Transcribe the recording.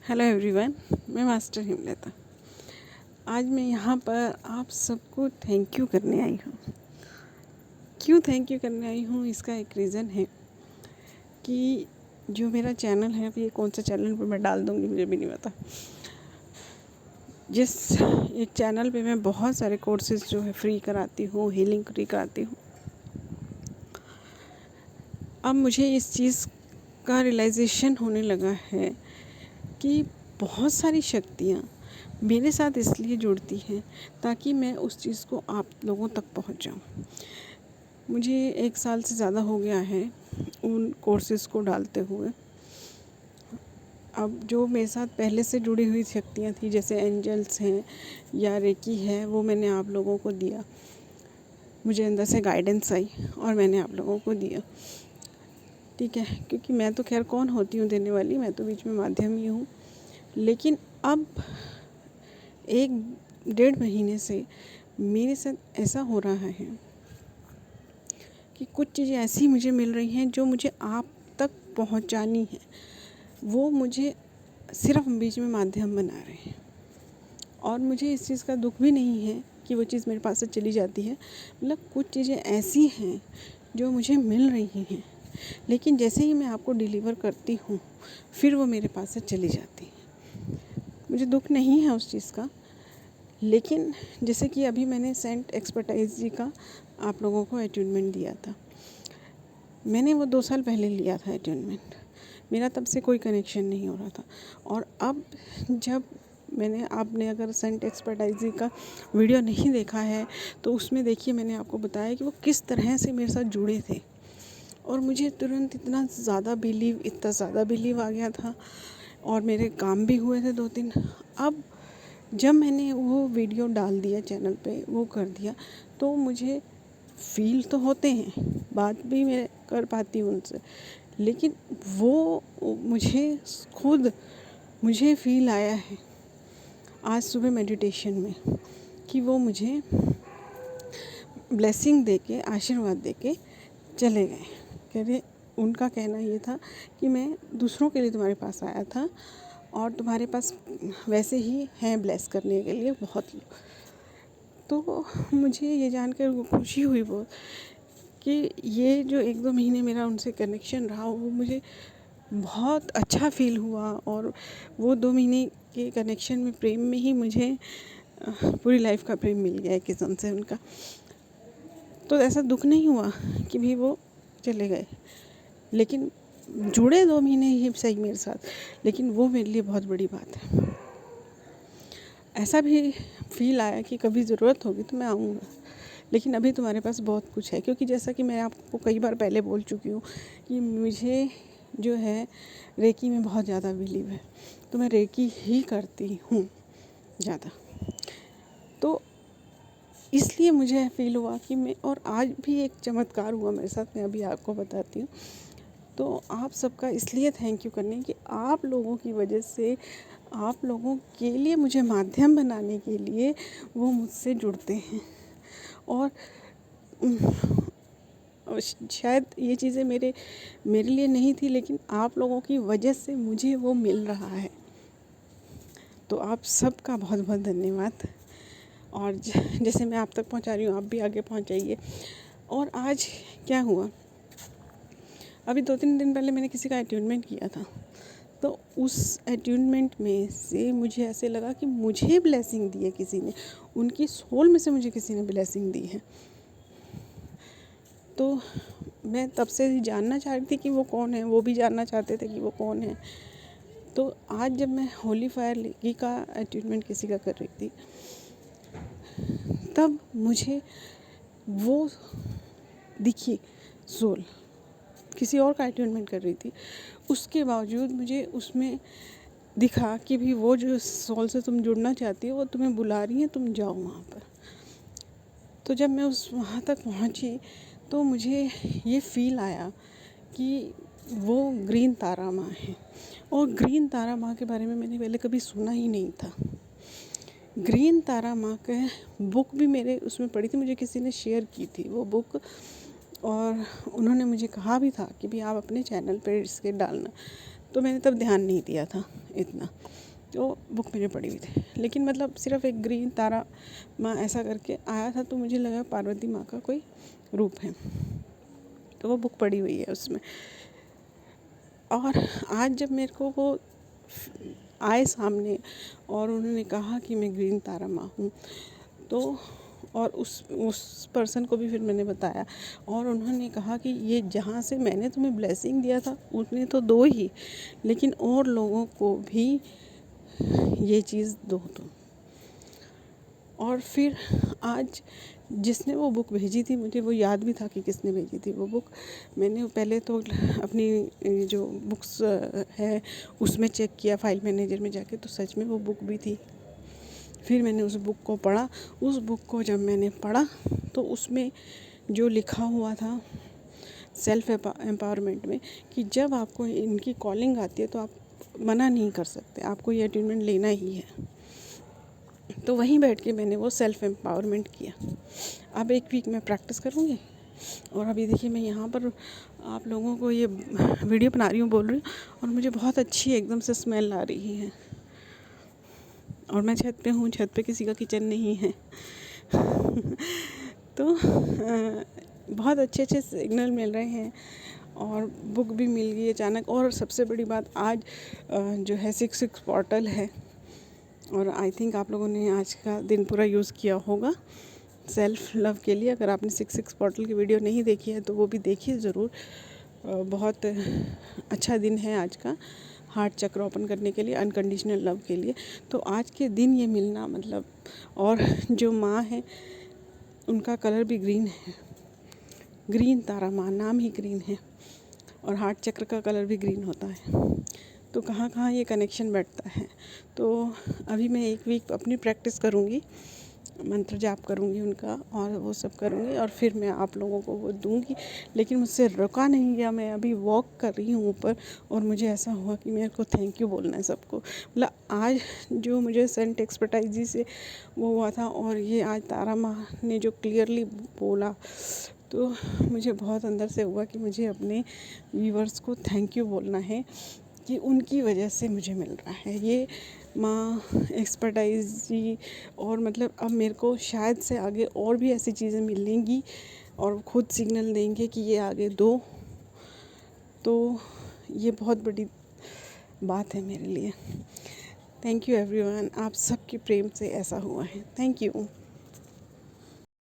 Hello everyone, मैं master Himlata. आज मैं यहाँ पर आप सबको थैंक यू करने आई हूँ। क्यों थैंक यू करने आई हूँ, इसका एक रीज़न है कि जो मेरा चैनल है, अभी ये कौन सा चैनल पर मैं डाल दूँगी मुझे भी नहीं पता। जिस एक चैनल पे मैं बहुत सारे कोर्सेज जो है फ्री कराती हूँ, हीलिंग फ्री कराती हूँ। अब मुझे इस चीज़ का रियलाइजेशन होने लगा है कि बहुत सारी शक्तियाँ मेरे साथ इसलिए जुड़ती हैं ताकि मैं उस चीज़ को आप लोगों तक पहुंचाऊं। मुझे 1 साल से ज़्यादा हो गया है उन कोर्सेज़ को डालते हुए। अब जो मेरे साथ पहले से जुड़ी हुई शक्तियाँ थी, जैसे एंजल्स हैं या रेकी है, वो मैंने आप लोगों को दिया। मुझे अंदर से गाइडेंस आई और मैंने आप लोगों को दिया। ठीक है, क्योंकि मैं तो खैर कौन होती हूँ देने वाली, मैं तो बीच में माध्यम ही हूँ। लेकिन अब 1-1.5 महीने से मेरे साथ ऐसा हो रहा है कि कुछ चीज़ें ऐसी मुझे मिल रही हैं जो मुझे आप तक पहुंचानी है। वो मुझे सिर्फ बीच में माध्यम बना रहे हैं और मुझे इस चीज़ का दुख भी नहीं है कि वो चीज़ मेरे पास से चली जाती है। मतलब कुछ चीज़ें ऐसी हैं जो मुझे मिल रही हैं, लेकिन जैसे ही मैं आपको डिलीवर करती हूँ फिर वो मेरे पास से चली जाती है। मुझे दुख नहीं है उस चीज़ का। लेकिन जैसे कि अभी मैंने सेंट एक्सपर्टाइज जी का आप लोगों को अटयूनमेंट दिया था। मैंने वो 2 साल पहले लिया था अटयूनमेंट। मेरा तब से कोई कनेक्शन नहीं हो रहा था। और अब जब आपने अगर सेंट एक्सपर्टाइज जी का वीडियो नहीं देखा है तो उसमें देखिए, मैंने आपको बताया कि वो किस तरह से मेरे साथ जुड़े थे। और मुझे तुरंत इतना ज़्यादा बिलीव आ गया था और मेरे काम भी हुए थे 2-3। अब जब मैंने वो वीडियो डाल दिया चैनल पे, वो कर दिया, तो मुझे फील तो होते हैं, बात भी मैं कर पाती हूँ उनसे, लेकिन वो मुझे फील आया है आज सुबह मेडिटेशन में कि वो मुझे ब्लेसिंग देके, आशीर्वाद देके चले गए। कह रहे, उनका कहना ये था कि मैं दूसरों के लिए तुम्हारे पास आया था और तुम्हारे पास वैसे ही हैं ब्लेस करने के लिए बहुत लोग। तो मुझे ये जानकर खुशी हुई बहुत कि ये जो 1-2 महीने मेरा उनसे कनेक्शन रहा, वो मुझे बहुत अच्छा फील हुआ। और वो 2 महीने के कनेक्शन में, प्रेम में ही मुझे पूरी लाइफ का प्रेम मिल गया एक किस्म से उनका। तो ऐसा दुख नहीं हुआ कि भी वो चले गए, लेकिन जुड़े 2 महीने ही सही मेरे साथ, लेकिन वो मेरे लिए बहुत बड़ी बात है। ऐसा भी फील आया कि कभी ज़रूरत होगी तो मैं आऊँगा, लेकिन अभी तुम्हारे पास बहुत कुछ है। क्योंकि जैसा कि मैं आपको कई बार पहले बोल चुकी हूँ कि मुझे जो है रेकी में बहुत ज़्यादा बिलीव है, तो मैं रेकी ही करती हूँ ज़्यादा। तो इसलिए मुझे फ़ील हुआ कि मैं, और आज भी एक चमत्कार हुआ मेरे साथ, मैं अभी आपको बताती हूँ। तो आप सबका इसलिए थैंक यू करने कि आप लोगों की वजह से, आप लोगों के लिए मुझे माध्यम बनाने के लिए वो मुझसे जुड़ते हैं। और शायद ये चीज़ें मेरे लिए नहीं थी, लेकिन आप लोगों की वजह से मुझे वो मिल रहा है। तो आप सबका बहुत बहुत धन्यवाद। और जैसे मैं आप तक पहुंचा रही हूँ, आप भी आगे पहुंचाइए। और आज क्या हुआ, अभी 2-3 दिन पहले मैंने किसी का अटयूनमेंट किया था। तो उस अटयूनमेंट में से मुझे ऐसे लगा कि मुझे ब्लेसिंग दी है किसी ने, उनकी सोल में से मुझे किसी ने ब्लेसिंग दी है। तो मैं तब से जानना चाह रही थी कि वो कौन है, वो भी जानना चाहते थे कि वो कौन है। तो आज जब मैं होली फायर लेकी का अटयूनमेंट किसी का कर रही थी, तब मुझे वो दिखी सोल, किसी और का अटयूनमेंट कर रही थी। उसके बावजूद मुझे उसमें दिखा कि भी वो जो सोल से तुम जुड़ना चाहती हो वो तुम्हें बुला रही है, तुम जाओ वहाँ पर। तो जब मैं वहाँ तक पहुँची तो मुझे ये फील आया कि वो ग्रीन तारा माँ है। और ग्रीन तारा माँ के बारे में मैंने पहले कभी सुना ही नहीं था। ग्रीन तारा माँ के बुक भी मेरे उसमें पढ़ी थी, मुझे किसी ने शेयर की थी वो बुक। और उन्होंने मुझे कहा भी था कि भी आप अपने चैनल पर इसके डालना। तो मैंने तब ध्यान नहीं दिया था इतना, तो बुक मेरे पड़ी हुई थी। लेकिन मतलब सिर्फ एक ग्रीन तारा माँ ऐसा करके आया था, तो मुझे लगा पार्वती माँ का कोई रूप है, तो वो बुक पड़ी हुई है उसमें। और आज जब मेरे को वो आए सामने और उन्होंने कहा कि मैं ग्रीन तारा माँ हूँ, तो और उस पर्सन को भी फिर मैंने बताया, और उन्होंने कहा कि ये जहाँ से मैंने तुम्हें ब्लेसिंग दिया था उसने तो दो ही, लेकिन और लोगों को भी ये चीज़ दो तुम। और फिर आज जिसने वो बुक भेजी थी, मुझे वो याद भी था कि किसने भेजी थी वो बुक। मैंने पहले तो अपनी जो बुक्स है उसमें चेक किया, फाइल मैनेजर में जाके, तो सच में वो बुक भी थी। फिर मैंने उस बुक को पढ़ा। उस बुक को जब मैंने पढ़ा तो उसमें जो लिखा हुआ था सेल्फ एम्पावरमेंट में, कि जब आपको इनकी कॉलिंग आती है तो आप मना नहीं कर सकते, आपको ये अटेनमेंट लेना ही है। तो वहीं बैठ के मैंने वो सेल्फ एम्पावरमेंट किया। अब एक वीक मैं प्रैक्टिस करूँगी। और अभी देखिए मैं यहाँ पर आप लोगों को ये वीडियो बना रही हूँ, बोल रही हूँ, और मुझे बहुत अच्छी एकदम से स्मेल आ रही है। और मैं छत पे हूँ, छत पे किसी का किचन नहीं है। तो बहुत अच्छे अच्छे सिग्नल मिल रहे हैं, और बुक भी मिल गई अचानक। और सबसे बड़ी बात, आज जो है 6 पोर्टल है, और आई थिंक आप लोगों ने आज का दिन पूरा यूज़ किया होगा सेल्फ लव के लिए। अगर आपने 6 पोर्टल की वीडियो नहीं देखी है तो वो भी देखिए ज़रूर। बहुत अच्छा दिन है आज का, हार्ट चक्र ओपन करने के लिए, अनकंडीशनल लव के लिए। तो आज के दिन ये मिलना मतलब, और जो माँ है उनका कलर भी ग्रीन है, ग्रीन तारा माँ, नाम ही ग्रीन है, और हार्ट चक्र का कलर भी ग्रीन होता है। तो कहाँ कहाँ ये कनेक्शन बैठता है। तो अभी मैं एक वीक अपनी प्रैक्टिस करूँगी, मंत्र जाप करूँगी उनका, और वो सब करूँगी, और फिर मैं आप लोगों को वो दूँगी। लेकिन मुझसे रुका नहीं गया, मैं अभी वॉक कर रही हूँ ऊपर, और मुझे ऐसा हुआ कि मेरे को थैंक यू बोलना है सबको। मतलब आज जो मुझे सेंट एक्सपर्टाइजी से वो हुआ था, और ये आज तारा माँ ने जो क्लियरली बोला, तो मुझे बहुत अंदर से हुआ कि मुझे अपने व्यूवर्स को थैंक यू बोलना है, कि उनकी वजह से मुझे मिल रहा है ये माँ एक्सपर्टाइजी। और मतलब अब मेरे को शायद से आगे और भी ऐसी चीज़ें मिलेंगी, और खुद सिग्नल देंगे कि ये आगे दो। तो ये बहुत बड़ी बात है मेरे लिए। थैंक यू एवरीवन, आप सबके प्रेम से ऐसा हुआ है। Thank you.